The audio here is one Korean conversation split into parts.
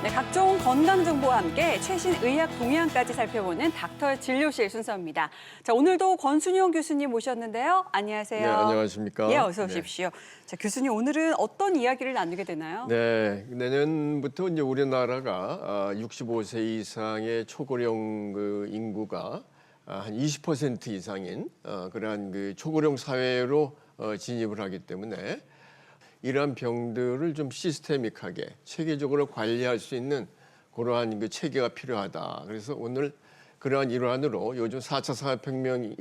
네, 각종 건강 정보와 함께 최신 의학 동향까지 살펴보는 닥터 진료실 순서입니다. 자, 오늘도 권순용 교수님 모셨는데요. 안녕하세요. 네, 안녕하십니까. 예, 어서 오십시오. 자, 교수님 오늘은 어떤 이야기를 나누게 되나요? 네, 내년부터 이제 우리나라가 65세 이상의 초고령 인구가 한 20% 이상인 그러한 초고령 사회로 진입을 하기 때문에 이러한 병들을 좀 시스테믹하게 체계적으로 관리할 수 있는 그러한 체계가 필요하다. 그래서 오늘 그러한 일환으로 요즘 4차 산업혁명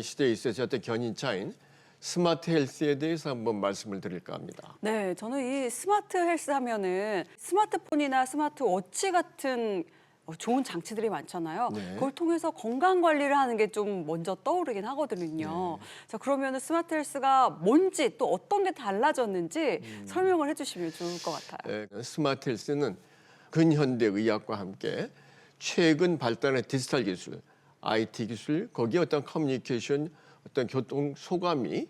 시대에 있어서 어떤 견인차인 스마트 헬스에 대해서 한번 말씀을 드릴까 합니다. 네, 저는 이 스마트 헬스 하면은 스마트폰이나 스마트워치 같은 좋은 장치들이 많잖아요. 네. 그걸 통해서 건강 관리를 하는 게 좀 먼저 떠오르긴 하거든요. 네. 자, 그러면 스마트 헬스가 뭔지 또 어떤 게 달라졌는지 설명을 해주시면 좋을 것 같아요. 네, 스마트 헬스는 근현대 의학과 함께 최근 발달한 디지털 기술, IT 기술, 거기에 어떤 커뮤니케이션, 어떤 교통 소감이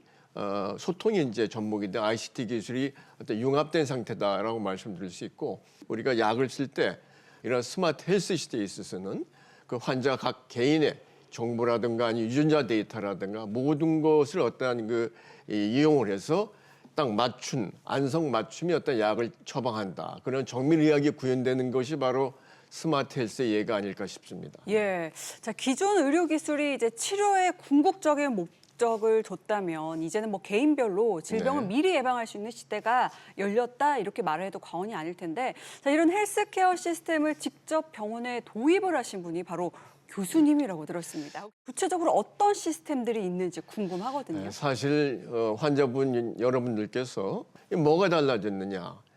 소통이 이제 접목이 된 ICT 기술이 어떤 융합된 상태다라고 말씀드릴 수 있고, 우리가 약을 쓸 때 이런 스마트 헬스 시대에 있어서는 그 환자 각 개인의 정보라든가 아니 유전자 데이터라든가 모든 것을 어떠한 이용을 해서 딱 맞춘 안성 맞춤이 어떤 약을 처방한다. 그런 정밀의학이 구현되는 것이 바로 스마트 헬스의 예가 아닐까 싶습니다. 예. 자, 기존 의료 기술이 이제 치료에 궁극적인 목적을 줬다면 이제는 뭐 개인별로 질병을 네. 미리 예방할 수 있는 시대가 열렸다 이렇게 말을 해도 과언이 아닐 텐데, 자, 이런 헬스케어 시스템을 직접 병원에 도입을 하신 분이 바로 교수님이라고 들었습니다. 구체적으로 어떤 시스템들이 있는지 궁금하거든요. 사실 환자분 여러분들께서 뭐가 달라졌느냐?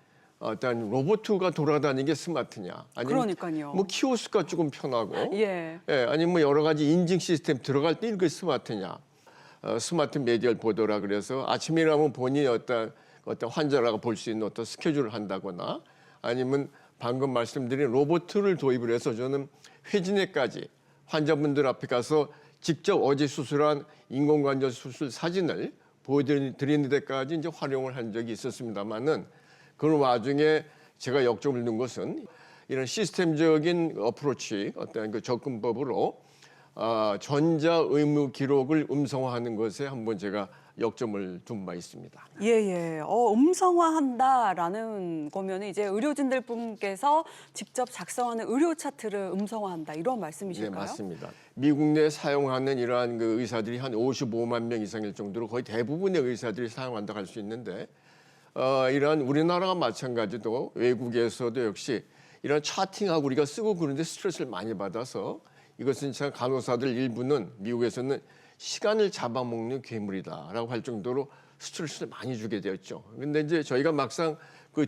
일단 로봇가 돌아다니는 게 스마트냐? 아니면 그러니까요. 뭐 키오스크가 조금 편하고, 예. 아니면 뭐 여러 가지 인증 시스템 들어갈 때 이게 스마트냐? 스마트 메디얼 보더라 그래서 아침에 일어나면 본인이 어떤 환자라고 볼 수 있는 어떤 스케줄을 한다거나, 아니면 방금 말씀드린 로봇을 도입을 해서 저는 회진에까지 환자분들 앞에 가서 직접 어제 수술한 인공관절 수술 사진을 보여드리는 데까지 이제 활용을 한 적이 있었습니다만은, 그 와중에 제가 역점을 둔 것은 이런 시스템적인 어프로치, 어떤 접근법으로 전자 의무 기록을 음성화하는 것에 한번 제가 역점을 둔 바 있습니다. 예. 음성화한다라는 거면 이제 의료진들 분께서 직접 작성하는 의료 차트를 음성화한다 이런 네, 말씀이실까요? 맞습니다. 미국 내에 사용하는 이러한 의사들이 한 55만 명 이상일 정도로 거의 대부분의 의사들이 사용한다고 할 수 있는데, 이러한 우리나라와 마찬가지로 외국에서도 역시 이런 차팅하고 우리가 쓰고 그러는데 스트레스를 많이 받아서 이것은 참 간호사들 일부는 미국에서는 시간을 잡아먹는 괴물이다라고 할 정도로 스트레스를 많이 주게 되었죠. 근데 이제 저희가 막상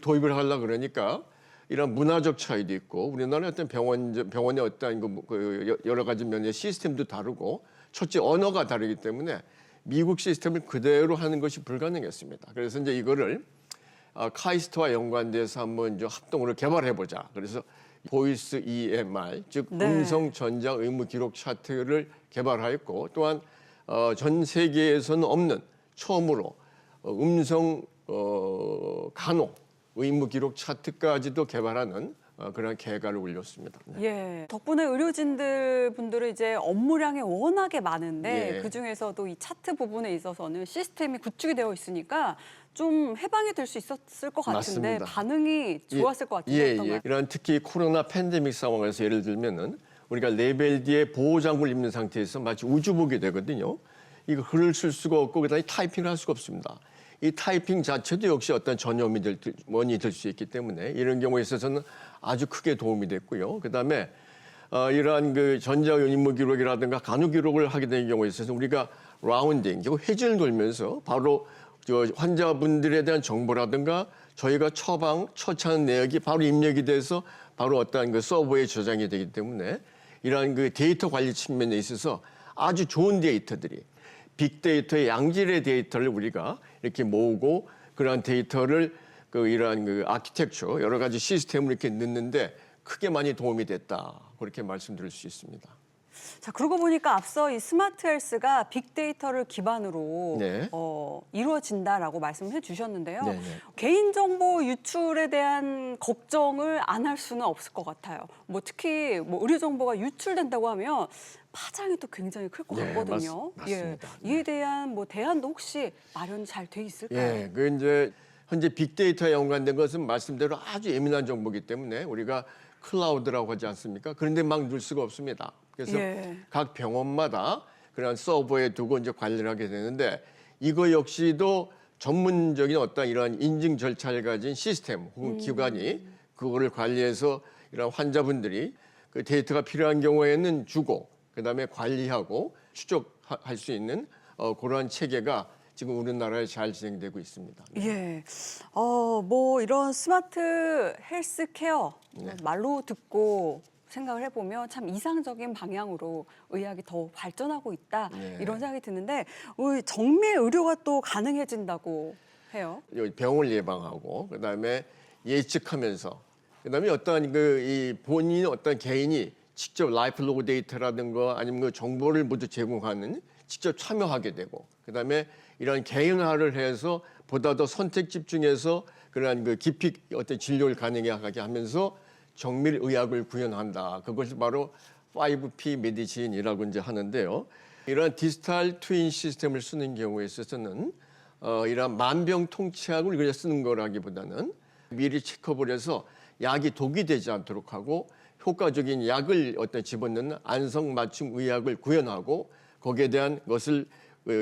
도입을 하려고 그러니까 이런 문화적 차이도 있고, 우리나라의 어떤 병원의 어떤 여러 가지 면의 시스템도 다르고, 첫째 언어가 다르기 때문에 미국 시스템을 그대로 하는 것이 불가능했습니다. 그래서 이제 이거를 카이스트와 연관돼서 한번 이제 합동으로 개발해보자. 그래서 보이스 EMR, 즉 네. 음성 전자 의무 기록 차트를 개발하였고, 또한 전 세계에서는 없는 처음으로 음성 간호 의무 기록 차트까지도 개발하는 그런 계획을 올렸습니다. 네. 예. 덕분에 의료진들 분들은 이제 업무량이 워낙에 많은데 예. 그 중에서도 이 차트 부분에 있어서는 시스템이 구축이 되어 있으니까 좀 해방이 될 수 있었을 것 같은데 맞습니다. 반응이 좋았을 것 같은데 어떤가요? 이런 특히 코로나 팬데믹 상황에서 예를 들면은 우리가 레벨 D에 보호장구를 입는 상태에서 마치 우주복이 되거든요. 이거 글을 쓸 수가 없고 그다음에 타이핑을 할 수가 없습니다. 이 타이핑 자체도 역시 어떤 전염이 될 수 있기 때문에 이런 경우에 있어서는 아주 크게 도움이 됐고요. 그다음에 이러한 전자 의무 기록이라든가 간호 기록을 하게 되는 경우에 있어서 우리가 라운딩, 회전을 돌면서 바로 환자분들에 대한 정보라든가 저희가 처치하는 내역이 바로 입력이 돼서 바로 어떠한 서버에 저장이 되기 때문에 이러한 데이터 관리 측면에 있어서 아주 좋은 데이터들이 빅데이터의 양질의 데이터를 우리가 이렇게 모으고 그러한 데이터를 이러한 아키텍처 여러 가지 시스템을 이렇게 넣는데 크게 많이 도움이 됐다. 그렇게 말씀드릴 수 있습니다. 자, 그러고 보니까 앞서 이 스마트 헬스가 빅데이터를 기반으로 네. 이루어진다라고 말씀해 주셨는데요. 네, 네. 개인정보 유출에 대한 걱정을 안 할 수는 없을 것 같아요. 뭐 특히 뭐 의료 정보가 유출된다고 하면 파장이 또 굉장히 클 것 네, 같거든요. 맞습니다. 이에 대한 뭐 대안도 혹시 마련 잘 돼 있을까요? 예, 그 이제 현재 빅데이터에 연관된 것은 말씀대로 아주 예민한 정보이기 때문에 우리가 클라우드라고 하지 않습니까? 그런데 막 넣을 수가 없습니다. 그래서 예. 각 병원마다 그런 서버에 두고 이제 관리를 하게 되는데 이거 역시도 전문적인 어떤 이런 인증 절차를 가진 시스템 혹은 기관이 그거를 관리해서 이런 환자분들이 그 데이터가 필요한 경우에는 주고 그다음에 관리하고 추적할 수 있는 그러한 체계가 지금 우리나라에 잘 진행되고 있습니다. 예. 뭐 이런 스마트 헬스케어 말로 듣고 생각을 해보면 참 이상적인 방향으로 의학이 더 발전하고 있다 네. 이런 생각이 드는데 정밀 의료가 또 가능해진다고 해요. 병을 예방하고 그다음에 예측하면서 그다음에 어떤 이 본인 어떤 개인이 직접 라이프 로그 데이터라든가 아니면 그 정보를 모두 제공하는 직접 참여하게 되고 그다음에 이런 개인화를 해서 보다 더 선택 집중해서 그러한 그 깊이 어떤 진료를 가능하게 하면서 정밀 의학을 구현한다. 그것이 바로 5P 메디신이라고 이제 하는데요. 이런 디지털 트윈 시스템을 쓰는 경우에 있어서는 이런 만병통치약을 그냥 쓰는 거라기보다는 미리 체크업을 해서 약이 독이 되지 않도록 하고 효과적인 약을 어떤 집어넣는 안성맞춤 의학을 구현하고 거기에 대한 것을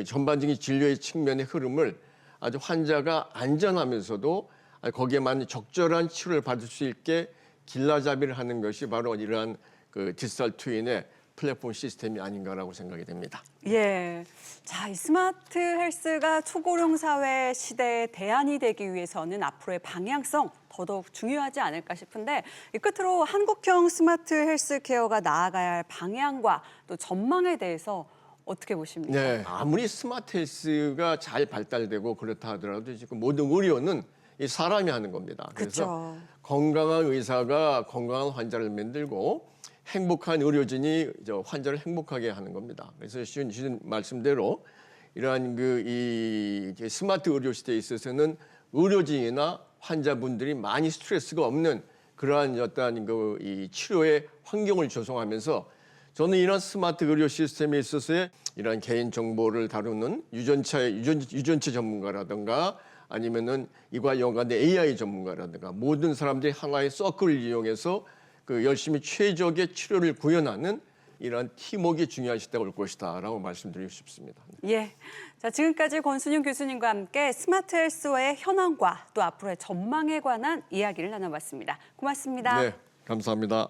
전반적인 진료의 측면의 흐름을 아주 환자가 안전하면서도 거기에만 적절한 치료를 받을 수 있게 길라잡이를 하는 것이 바로 이러한 그 디지털 트윈의 플랫폼 시스템이 아닌가라고 생각이 됩니다. 예. 자, 이 스마트 헬스가 초고령 사회 시대의 대안이 되기 위해서는 앞으로의 방향성 더더욱 중요하지 않을까 싶은데 이 끝으로 한국형 스마트 헬스케어가 나아가야 할 방향과 또 전망에 대해서 어떻게 보십니까? 네, 아무리 스마트 헬스가 잘 발달되고 그렇다 하더라도 지금 모든 의료는 이 사람이 하는 겁니다. 그래서 그렇죠. 건강한 의사가 건강한 환자를 만들고 행복한 의료진이 환자를 행복하게 하는 겁니다. 그래서 주신 말씀대로 이러한 이 스마트 의료 시대에 있어서는 의료진이나 환자분들이 많이 스트레스가 없는 그러한 어떤 이 치료의 환경을 조성하면서 저는 이런 스마트 의료 시스템에 있어서의 이런 개인 정보를 다루는 유전체 전문가라든가 아니면은 이와 연관된 AI 전문가라든가 모든 사람들이 하나의 서클을 이용해서 그 열심히 최적의 치료를 구현하는 이런 팀워크가 중요한 시대가 올 것이다라고 말씀드리고 싶습니다. 예. 자, 지금까지 권순윤 교수님과 함께 스마트 헬스의 현황과 또 앞으로의 전망에 관한 이야기를 나눠봤습니다. 고맙습니다. 네, 감사합니다.